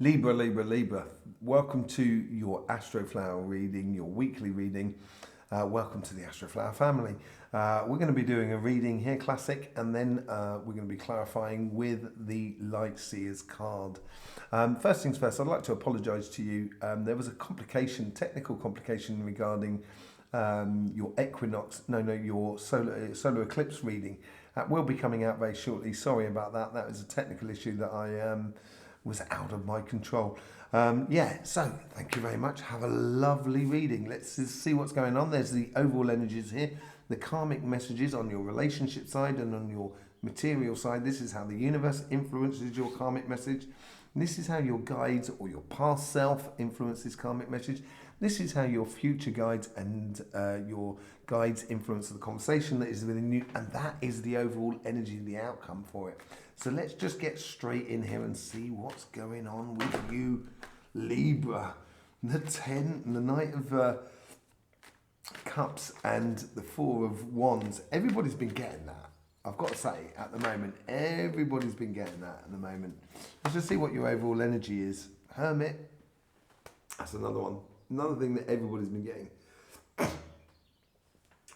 Libra, Libra, Libra. Welcome to your Astroflower reading, your weekly reading. Welcome to the Astroflower family. We're going to be doing a reading here, classic, and then we're going to be clarifying with the Light Seers card. First things first, I'd like to apologise to you. There was a technical complication regarding your your solar eclipse reading. That will be coming out very shortly. Sorry about that. That was a technical issue that I was out of my control. So thank you very much. Have a lovely reading. Let's just see what's going on. There's the overall energies here, the karmic messages on your relationship side and on your material side. This is how the universe influences your karmic message. This is how your guides or your past self influences karmic message. This is how your future guides and your guides influence the conversation that is within you, and that is the overall energy, the outcome for it. So let's just get straight in here and see what's going on with you, Libra. The 10, the Knight of Cups and the Four of Wands. Everybody's been getting that. I've got to say, at the moment, everybody's been getting that at the moment. Let's just see what your overall energy is. Hermit. That's another one. Another thing that everybody's been getting.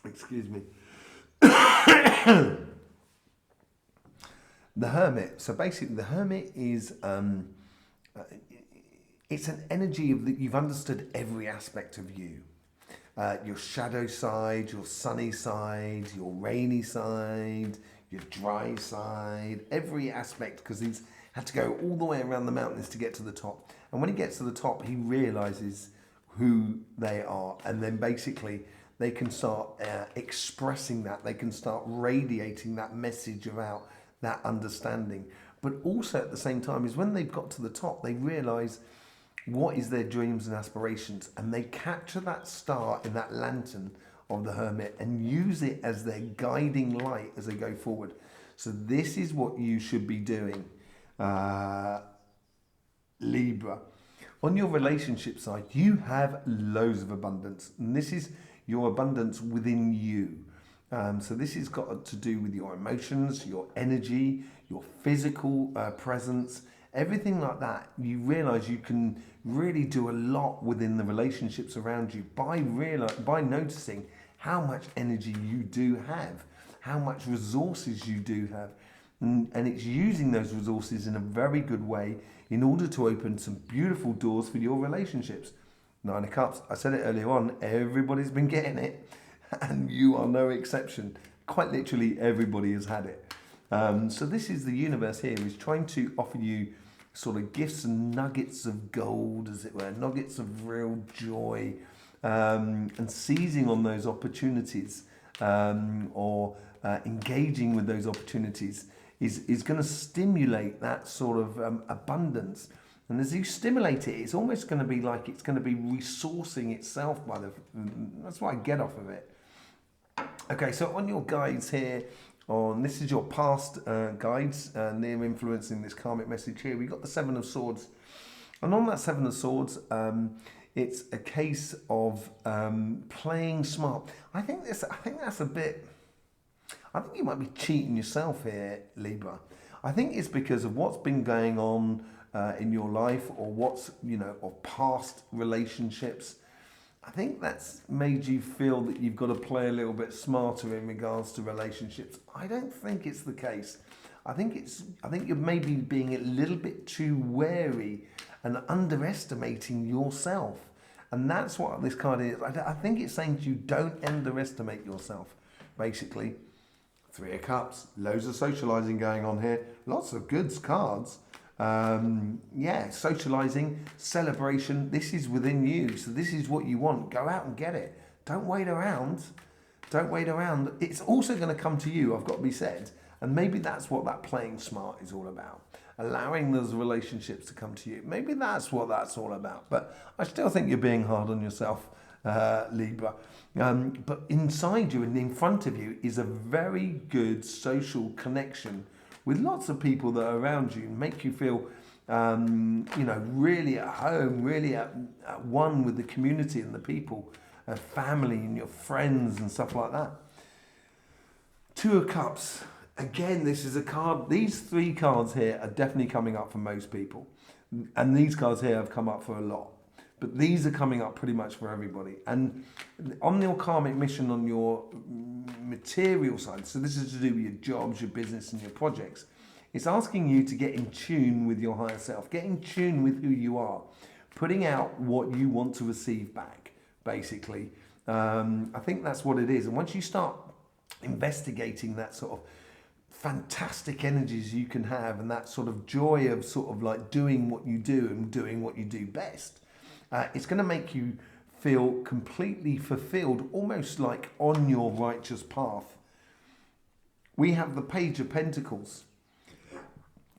Excuse me. The Hermit. So basically, the Hermit is it's an energy of that you've understood every aspect of you. Your shadow side, your sunny side, your rainy side, your dry side, every aspect, because he's had to go all the way around the mountains to get to the top. And when he gets to the top, he realizes who they are, and then basically they can start expressing that. They can start radiating that message about that understanding. But also at the same time is when they've got to the top, they realize what is their dreams and aspirations, and they capture that star in that lantern of the Hermit and use it as their guiding light as they go forward. So this is what you should be doing, Libra. On your relationship side, you have loads of abundance, and this is your abundance within you. So this has got to do with your emotions, your energy, your physical presence, everything like that. You realize you can really do a lot within the relationships around you by noticing how much energy you do have, how much resources you do have. And it's using those resources in a very good way in order to open some beautiful doors for your relationships. Nine of Cups, I said it earlier on, everybody's been getting it, and you are no exception. Quite literally, everybody has had it. So this is the universe here, is trying to offer you sort of gifts and nuggets of gold, as it were, nuggets of real joy, and seizing on those opportunities or engaging with those opportunities is going to stimulate that sort of abundance. And as you stimulate it, it's almost going to be like it's going to be resourcing itself that's what I get off of it. Okay, so on your guides here, this is your past guides, and they're influencing this karmic message here. We've got the Seven of Swords. And on that Seven of Swords, it's a case of playing smart. I think that's a bit... I think you might be cheating yourself here, Libra. I think it's because of what's been going on in your life, or or past relationships. I think that's made you feel that you've got to play a little bit smarter in regards to relationships. I don't think it's the case. I think you're maybe being a little bit too wary and underestimating yourself. And that's what this card is. I think it's saying to you, don't underestimate yourself, basically. Three of Cups, loads of socializing going on here. Lots of goods cards. Socializing, celebration. This is within you. So this is what you want. Go out and get it. Don't wait around. Don't wait around. It's also going to come to you, I've got to be said. And maybe that's what that playing smart is all about. Allowing those relationships to come to you. Maybe that's what that's all about. But I still think you're being hard on yourself, Libra. But inside you and in front of you is a very good social connection with lots of people that are around you and make you feel, really at home, really at one with the community and the people, family and your friends and stuff like that. Two of Cups. Again, this is a card. These three cards here are definitely coming up for most people. And these cards here have come up for a lot. But these are coming up pretty much for everybody. And on your karmic mission, on your material side, so this is to do with your jobs, your business, and your projects, it's asking you to get in tune with your higher self, get in tune with who you are, putting out what you want to receive back, basically. I think that's what it is. And once you start investigating that sort of fantastic energies you can have and that sort of joy of sort of like doing what you do and doing what you do best, it's going to make you feel completely fulfilled, almost like on your righteous path. We have the Page of Pentacles.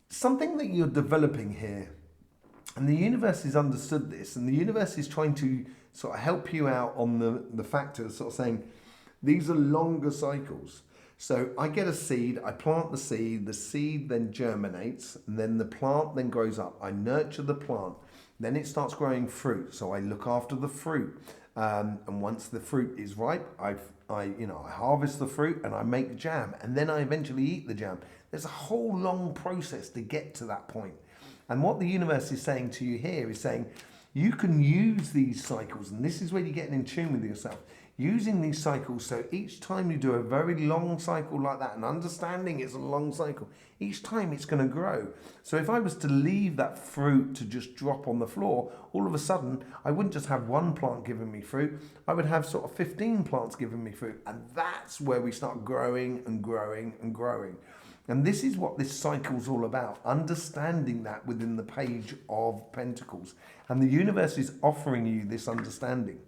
Something that you're developing here, and the universe has understood this, and the universe is trying to sort of help you out on the factors, sort of saying, these are longer cycles. So I get a seed, I plant the seed then germinates, and then the plant then grows up. I nurture the plant, then it starts growing fruit. So I look after the fruit, and once the fruit is ripe, I harvest the fruit and I make jam, and then I eventually eat the jam. There's a whole long process to get to that point. And what the universe is saying to you here is saying, you can use these cycles, and this is where you're getting in tune with yourself. Using these cycles, so each time you do a very long cycle like that, and understanding it's a long cycle, each time it's going to grow. So if I was to leave that fruit to just drop on the floor, all of a sudden, I wouldn't just have one plant giving me fruit, I would have sort of 15 plants giving me fruit. And that's where we start growing and growing and growing. And this is what this cycle's all about, understanding that within the Page of Pentacles. And the universe is offering you this understanding.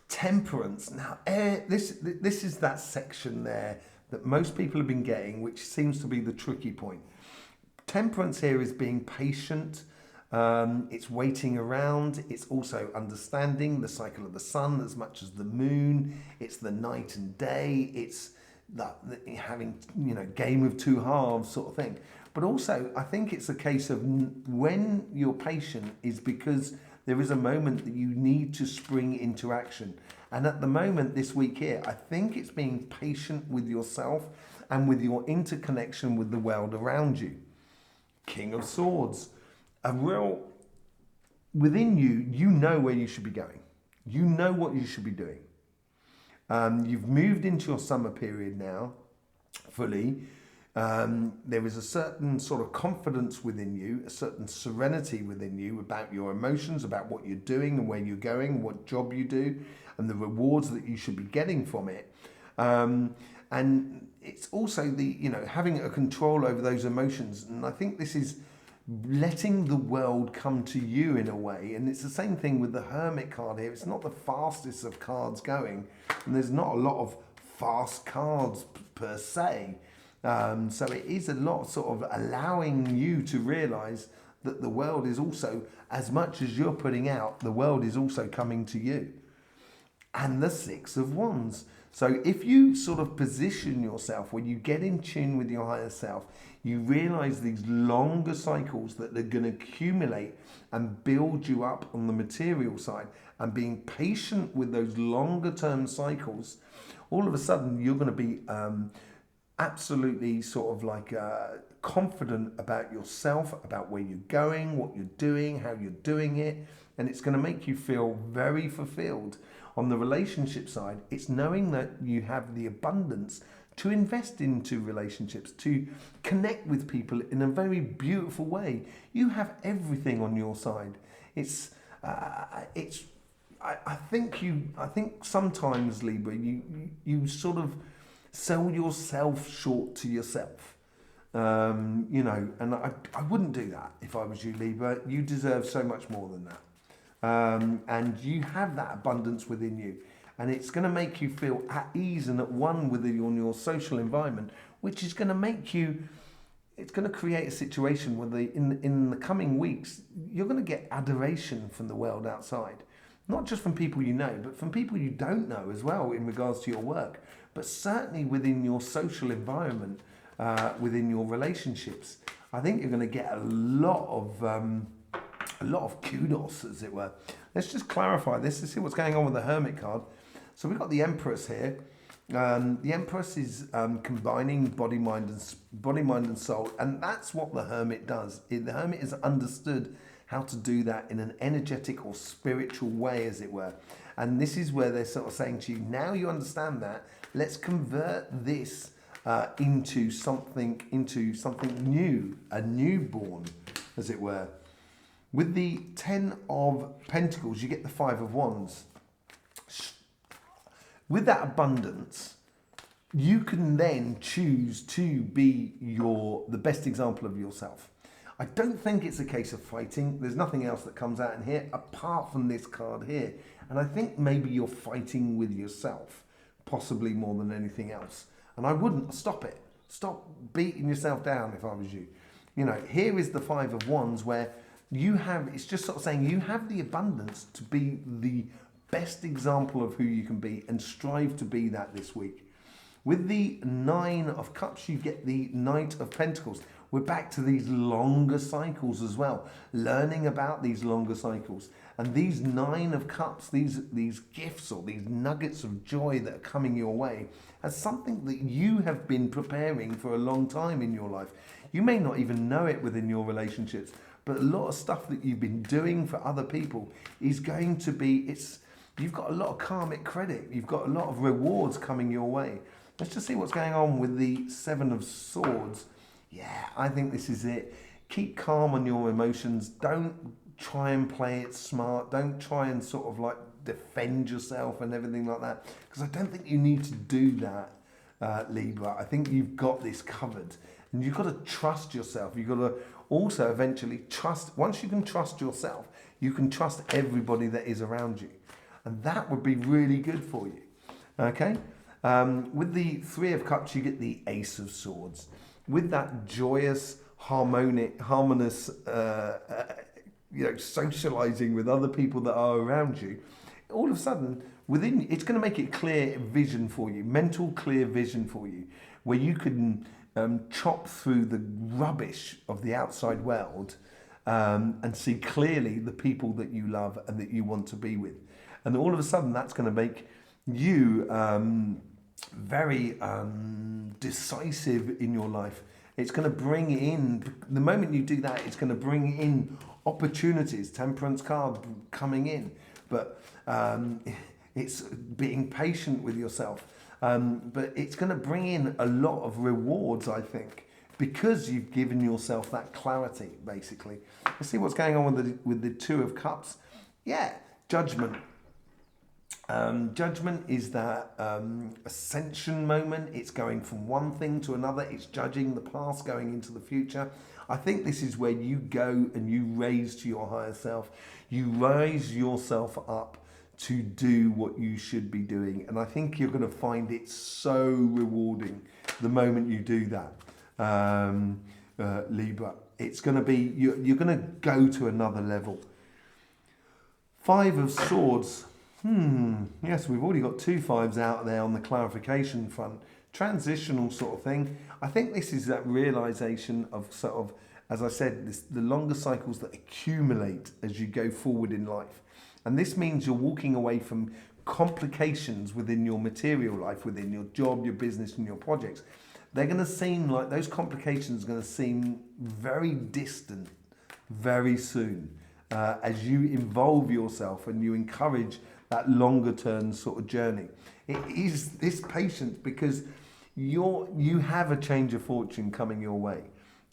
Temperance. Now, this is that section there that most people have been getting, which seems to be the tricky point. Temperance here is being patient. It's waiting around. It's also understanding the cycle of the sun as much as the moon. It's the night and day. It's that having, game of two halves sort of thing. But also, I think it's a case of when you're patient is because there is a moment that you need to spring into action. And at the moment this week here, I think it's being patient with yourself and with your interconnection with the world around you. King of Swords. Within you, you know where you should be going. You know what you should be doing. You've moved into your summer period now, fully. There is a certain sort of confidence within you, a certain serenity within you about your emotions, about what you're doing and where you're going, what job you do, and the rewards that you should be getting from it. And it's also the, having a control over those emotions. And I think this is letting the world come to you in a way. And it's the same thing with the Hermit card here. It's not the fastest of cards going, and there's not a lot of fast cards per se. So it is a lot sort of allowing you to realize that the world is also, as much as you're putting out, the world is also coming to you. And the Six of Wands. So if you sort of position yourself, when you get in tune with your higher self, you realize these longer cycles that are going to accumulate and build you up on the material side, and being patient with those longer term cycles, all of a sudden you're going to be absolutely sort of like confident about yourself, about where you're going, what you're doing, how you're doing it, and it's going to make you feel very fulfilled. On the relationship side, it's knowing that you have the abundance to invest into relationships, to connect with people in a very beautiful way. You have everything on your side. I think sometimes, Libra, you sort of sell yourself short to yourself. And I wouldn't do that if I was you, Libra. You deserve so much more than that. And you have that abundance within you, and it's going to make you feel at ease and at one with your social environment, which is going to make you, it's going to create a situation where in the coming weeks, you're going to get adoration from the world outside, not just from people you know, but from people you don't know as well in regards to your work, but certainly within your social environment, within your relationships. I think you're going to get a lot of kudos, as it were. Let's just clarify this to see what's going on with the Hermit card. So we've got the Empress here. The Empress is combining body, mind, and soul, and that's what the Hermit does. The Hermit has understood how to do that in an energetic or spiritual way, as it were. And this is where they're sort of saying to you, now you understand that. Let's convert this into something new, a newborn, as it were. With the 10 of Pentacles, you get the 5 of Wands. With that abundance, you can then choose to be the best example of yourself. I don't think it's a case of fighting. There's nothing else that comes out in here apart from this card here. And I think maybe you're fighting with yourself, possibly more than anything else. And I wouldn't stop it. Stop beating yourself down if I was you. You know, here is the 5 of Wands where it's just sort of saying you have the abundance to be the best example of who you can be and strive to be that this week. With the 9 of Cups, you get the Knight of Pentacles. We're back to these longer cycles as well, learning about these longer cycles. And these 9 of Cups, these gifts or these nuggets of joy that are coming your way, as something that you have been preparing for a long time in your life. You may not even know it within your relationships, but a lot of stuff that you've been doing for other people is going to be, you've got a lot of karmic credit. You've got a lot of rewards coming your way. Let's just see what's going on with the 7 of Swords. Yeah, I think this is it. Keep calm on your emotions. Don't try and play it smart. Don't try and sort of like defend yourself and everything like that. Because I don't think you need to do that, Libra. I think you've got this covered. And you've got to trust yourself. You've got to also eventually trust. Once you can trust yourself, you can trust everybody that is around you. And that would be really good for you. Okay? With the 3 of Cups, you get the Ace of Swords. With that joyous, harmonious, socializing with other people that are around you, all of a sudden, it's going to make it clear vision for you, mental clear vision for you, where you can chop through the rubbish of the outside world and see clearly the people that you love and that you want to be with. And all of a sudden, that's going to make you very decisive in your life. It's going to bring in, the moment you do that, it's going to bring in opportunities, Temperance card coming in. But it's being patient with yourself. But it's going to bring in a lot of rewards, I think, because you've given yourself that clarity, basically. Let's see what's going on with the 2 of Cups. Yeah, Judgment. Judgment is that ascension moment. It's going from one thing to another. It's judging the past, going into the future. I think this is where you go and you raise to your higher self. You raise yourself up to do what you should be doing. And I think you're going to find it so rewarding the moment you do that, Libra. It's going to be, you're going to go to another level. 5 of Swords. Yes, we've already got 2 5s out there on the clarification front. Transitional sort of thing. I think this is that realization of sort of, as I said, the longer cycles that accumulate as you go forward in life. And this means you're walking away from complications within your material life, within your job, your business, and your projects. They're going to seem like, those complications are going to seem very distant very soon as you involve yourself and you encourage that longer term sort of journey. It is this patience because you have a change of fortune coming your way.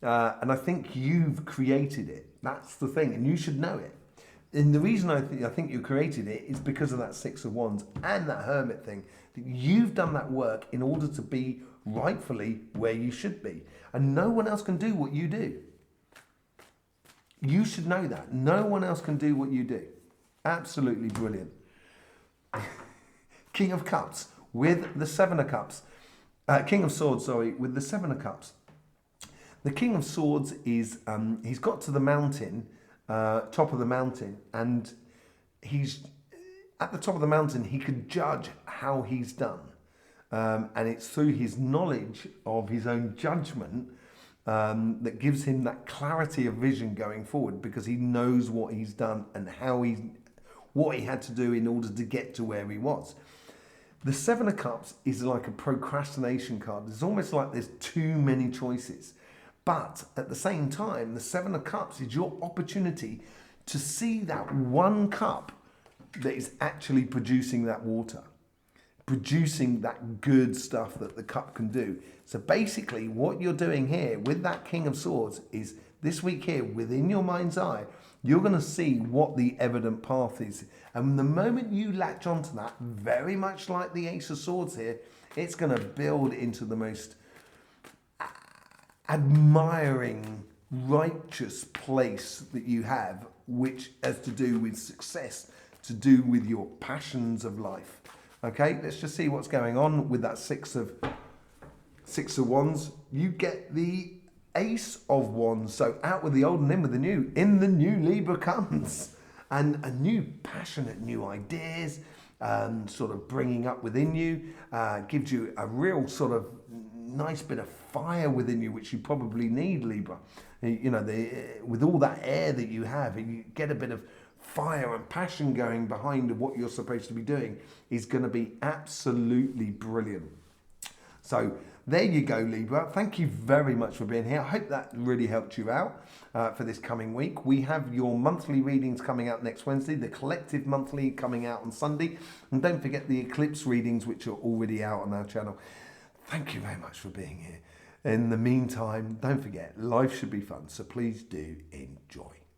And I think you've created it. That's the thing. And you should know it. And the reason I think you created it is because of that 6 of Wands and that Hermit thing. That you've done that work in order to be rightfully where you should be. And no one else can do what you do. You should know that. No one else can do what you do. Absolutely brilliant. King of Cups with the 7 of Cups. King of Swords, sorry, with the 7 of Cups. The King of Swords is, he's got to the mountain, top of the mountain, and he's at the top of the mountain, he could judge how he's done. And it's through his knowledge of his own judgment that gives him that clarity of vision going forward, because he knows what he's done and what he had to do in order to get to where he was. The Seven of Cups is like a procrastination card. It's almost like there's too many choices. But at the same time, the Seven of Cups is your opportunity to see that one cup that is actually producing that water, producing that good stuff that the cup can do. So basically what you're doing here with that King of Swords is this week here, within your mind's eye, you're going to see what the evident path is. And the moment you latch onto that, very much like the Ace of Swords here, it's going to build into the most admiring, righteous place that you have, which has to do with success, to do with your passions of life. Okay, let's just see what's going on with that Six of Wands. You get the Ace of Wands. So out with the old and in with the new. In the new, Libra comes. And a new passionate, new ideas, sort of bringing up within you, gives you a real sort of nice bit of fire within you, which you probably need, Libra. You know, with all that air that you have, you get a bit of fire and passion going behind what you're supposed to be doing is going to be absolutely brilliant. So there you go, Libra. Thank you very much for being here. I hope that really helped you out for this coming week. We have your monthly readings coming out next Wednesday, the collective monthly coming out on Sunday. And don't forget the eclipse readings, which are already out on our channel. Thank you very much for being here. In the meantime, don't forget, life should be fun. So please do enjoy.